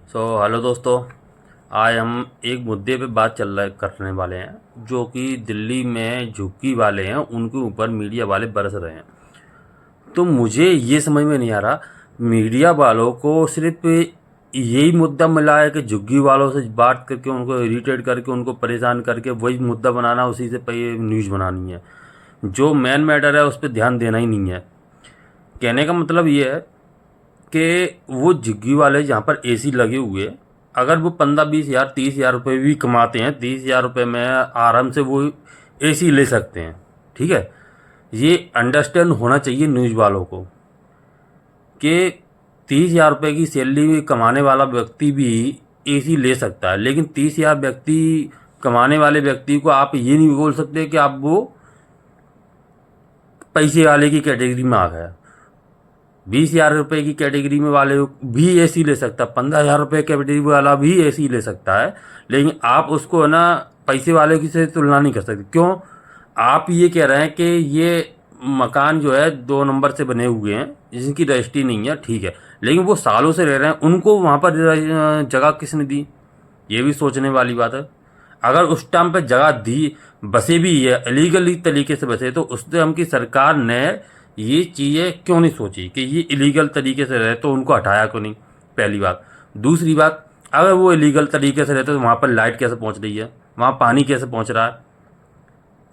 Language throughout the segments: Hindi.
हेलो दोस्तों। आज हम एक मुद्दे पे बात चल रहा करने वाले हैं जो कि दिल्ली में झुग्गी वाले हैं, उनके ऊपर मीडिया वाले बरस रहे हैं। तो मुझे ये समझ में नहीं आ रहा, मीडिया वालों को सिर्फ यही मुद्दा मिला है कि झुग्गी वालों से बात करके उनको इरिटेट करके उनको परेशान करके वही मुद्दा बनाना, उसी से पे न्यूज़ बनानी है। जो मेन मैटर है उस पर ध्यान देना ही नहीं है। कहने का मतलब ये है कि वो झुग्गी वाले जहाँ पर एसी लगे हुए, अगर वो 15-20 हज़ार 30 हज़ार रुपये भी कमाते हैं, 30 हज़ार रुपये में आराम से वो एसी ले सकते हैं। ठीक है, ये अंडरस्टैंड होना चाहिए न्यूज़ वालों को कि 30 हज़ार रुपये की सैलरी कमाने वाला व्यक्ति भी एसी ले सकता है, लेकिन 30 हज़ार व्यक्ति कमाने वाले व्यक्ति को आप ये नहीं बोल सकते कि आप वो पैसे वाले की कैटेगरी में आ गया। 20 हज़ार रुपये की कैटेगरी में वाले भी एसी ले सकता है, 15 हज़ार रुपये कैटेगरी वाला भी एसी ले सकता है, लेकिन आप उसको है ना पैसे वाले की से तुलना नहीं कर सकते। क्यों? आप ये कह रहे हैं कि ये मकान जो है 2 नंबर से बने हुए हैं जिनकी रजिस्ट्री नहीं है, ठीक है, लेकिन वो सालों से रह रहे हैं, उनको वहाँ पर जगह किसने दी? ये भी सोचने वाली बात है। अगर उस टाइम पे जगह दी, बसे भी है इलीगली तरीके से बसे, तो उस टाइम की सरकार ने ये चीज़ें क्यों नहीं सोची कि ये इलीगल तरीके से रहे, तो उनको हटाया क्यों नहीं? पहली बात। दूसरी बात, अगर वो इलीगल तरीके से रहते तो वहाँ पर लाइट कैसे पहुँच रही है, वहाँ पानी कैसे पहुँच रहा है?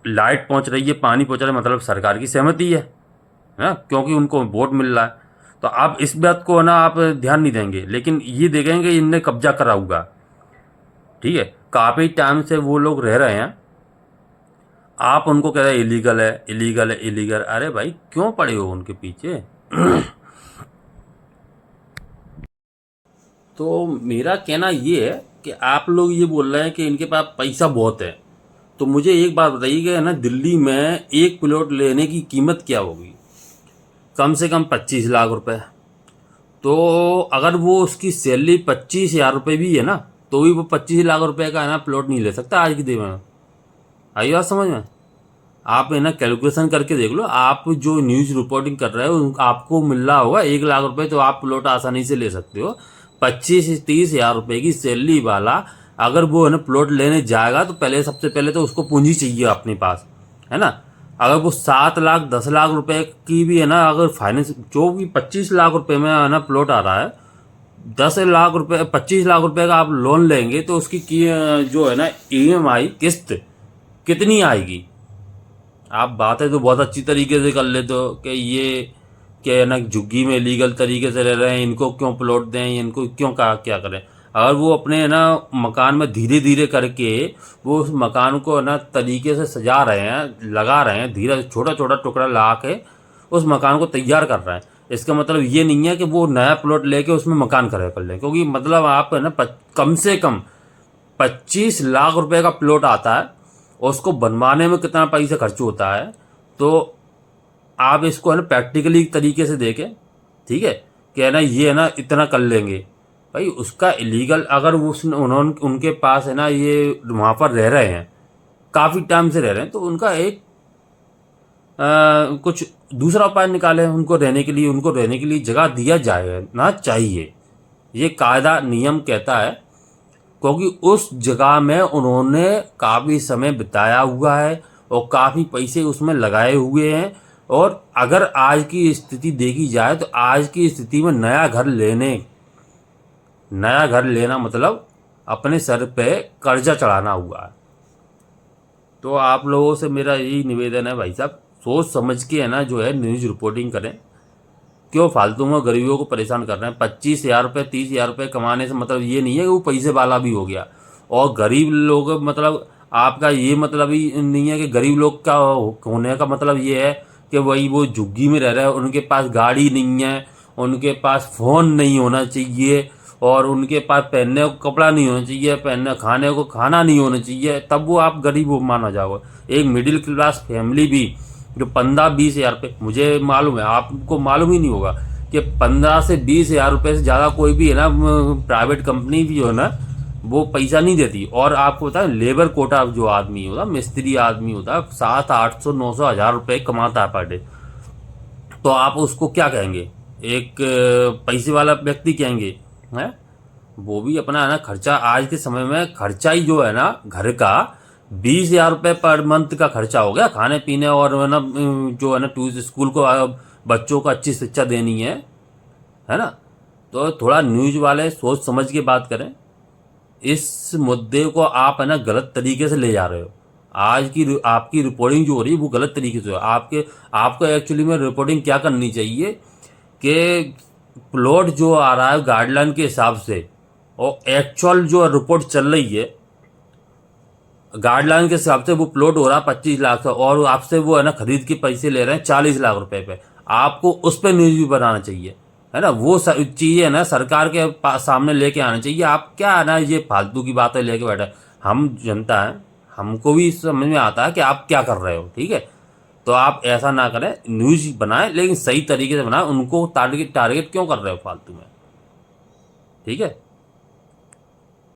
लाइट पहुँच रही है, पानी पहुँच रहा है, मतलब सरकार की सहमति है ना, क्योंकि उनको वोट मिल रहा है। तो आप इस बात को ना आप ध्यान नहीं देंगे, लेकिन ये देखेंगे इनने कब्जा करा हुआ। ठीक है, काफ़ी टाइम से वो लोग रह रहे हैं, आप उनको कह रहे हैं इलीगल है, इलीगल है, इलीगल। अरे भाई क्यों पड़े हो उनके पीछे? तो मेरा कहना ये है कि आप लोग ये बोल रहे हैं कि इनके पास पैसा बहुत है, तो मुझे एक बात बताइए कि है ना, दिल्ली में एक प्लॉट लेने की कीमत क्या होगी? कम से कम 25 लाख रुपए। तो अगर वो उसकी सैलरी 25 हज़ार रुपये भी है ना, तो भी वो 25 लाख रुपए का है ना प्लॉट नहीं ले सकता आज की दिन में। आई बात समझ में? आप है ना कैलकुलेशन करके देख लो, आप जो न्यूज़ रिपोर्टिंग कर रहे हो आपको मिल रहा होगा 1 लाख रुपए, तो आप प्लॉट आसानी से ले सकते हो। 25 से 30 हज़ार रुपये की सैलरी वाला अगर वो है ना प्लॉट लेने जाएगा, तो पहले सबसे पहले तो उसको पूंजी चाहिए अपने पास, है ना। अगर वो 7 लाख 10 लाख रुपए की भी है ना, अगर फाइनेंस जो भी 25 लाख रुपए में है ना प्लॉट आ रहा है, 10 लाख रुपए 25 लाख रुपए का आप लोन लेंगे, तो उसकी जो है ना ईएमआई किस्त कितनी आएगी? आप बातें तो बहुत अच्छी तरीके से कर लेते हो कि ये क्या है ना, झुग्गी में लीगल तरीके से रह रहे हैं, इनको क्यों प्लॉट दें, इनको क्यों कहा क्या करें। अगर वो अपने है ना मकान में धीरे धीरे करके वो उस मकान को है ना तरीके से सजा रहे हैं, लगा रहे हैं, धीरे छोटा छोटा टुकड़ा ला के उस मकान को तैयार कर रहे हैं, इसका मतलब ये नहीं है कि वो नया प्लॉट लेके उसमें मकान खड़ा कर लें। क्योंकि मतलब आप है ना कम से कम 25 लाख रुपए का प्लॉट आता है, और उसको बनवाने में कितना पैसा खर्च होता है। तो आप इसको है ना प्रैक्टिकली तरीके से देखें, ठीक है, कि है ना ये है ना इतना कर लेंगे। भाई उसका इलीगल अगर उन्होंने उनके पास है ना ये वहाँ पर रह रहे हैं, काफ़ी टाइम से रह रहे हैं, तो उनका एक कुछ दूसरा उपाय निकालें उनको रहने के लिए, उनको रहने के लिए जगह दिया जाए ना चाहिए, ये कायदा नियम कहता है। क्योंकि उस जगह में उन्होंने काफ़ी समय बिताया हुआ है और काफ़ी पैसे उसमें लगाए हुए हैं। और अगर आज की स्थिति देखी जाए, तो आज की स्थिति में नया घर लेना मतलब अपने सर पे कर्जा चढ़ाना हुआ है। तो आप लोगों से मेरा यही निवेदन है भाई साहब, सोच समझ के है ना जो है न्यूज़ रिपोर्टिंग करें। क्यों फालतू में गरीबों को परेशान कर रहे हैं? 25 हज़ार रुपये 30 हज़ार रुपये कमाने से मतलब ये नहीं है कि वो पैसे वाला भी हो गया। और गरीब लोग मतलब आपका ये मतलब ही नहीं है कि गरीब लोग का होने का मतलब ये है कि वही वो झुग्गी में रह रहे हैं, उनके पास गाड़ी नहीं है, उनके पास फ़ोन नहीं होना चाहिए, और उनके पास पहनने को कपड़ा नहीं होना चाहिए, पहनने खाने को खाना नहीं होना चाहिए, तब वो आप गरीब माना जाओगे। एक मिडिल क्लास फैमिली भी जो 15-20 हज़ार रुपये, मुझे मालूम है आपको मालूम ही नहीं होगा कि 15 से 20 हज़ार रुपये से ज़्यादा कोई भी है ना प्राइवेट कंपनी भी जो है ना वो पैसा नहीं देती। और आपको पता है लेबर कोटा जो आदमी होता, मिस्त्री आदमी होता, 700-800-900 हज़ार रुपये कमाता है पर डे, तो आप उसको क्या कहेंगे? एक पैसे वाला व्यक्ति कहेंगे हैं? वो भी अपना है ना खर्चा, आज के समय में खर्चा ही जो है ना घर का 20,000 रुपये पर मंथ का खर्चा हो गया, खाने पीने और है ना जो है ना ट्यूशन स्कूल को बच्चों को अच्छी शिक्षा देनी है ना। तो थोड़ा न्यूज़ वाले सोच समझ के बात करें। इस मुद्दे को आप है ना गलत तरीके से ले जा रहे हो। आज की आपकी रिपोर्टिंग जो हो रही है वो गलत तरीके से हो। आपको एक्चुअली में रिपोर्टिंग क्या करनी चाहिए कि प्लॉट जो आ रहा है गाइडलाइन के हिसाब से और एक्चुअल जो रिपोर्ट चल रही है गाइडलाइन के हिसाब से वो प्लॉट हो रहा है 25 लाख का, और आपसे वो है ना खरीद के पैसे ले रहे हैं 40 लाख रुपए पे, आपको उस पर न्यूज भी बनाना चाहिए, है ना। वो चीज़ें है ना सरकार के सामने लेके आना चाहिए। आप क्या है ना ये फालतू की बातें लेके बैठे, हम जनता है, हमको भी समझ में आता है कि आप क्या कर रहे हो, ठीक है। तो आप ऐसा ना करें, न्यूज बनाएं लेकिन सही तरीके से बनाएं। उनको टारगेट क्यों कर रहे हो फालतू में, ठीक है।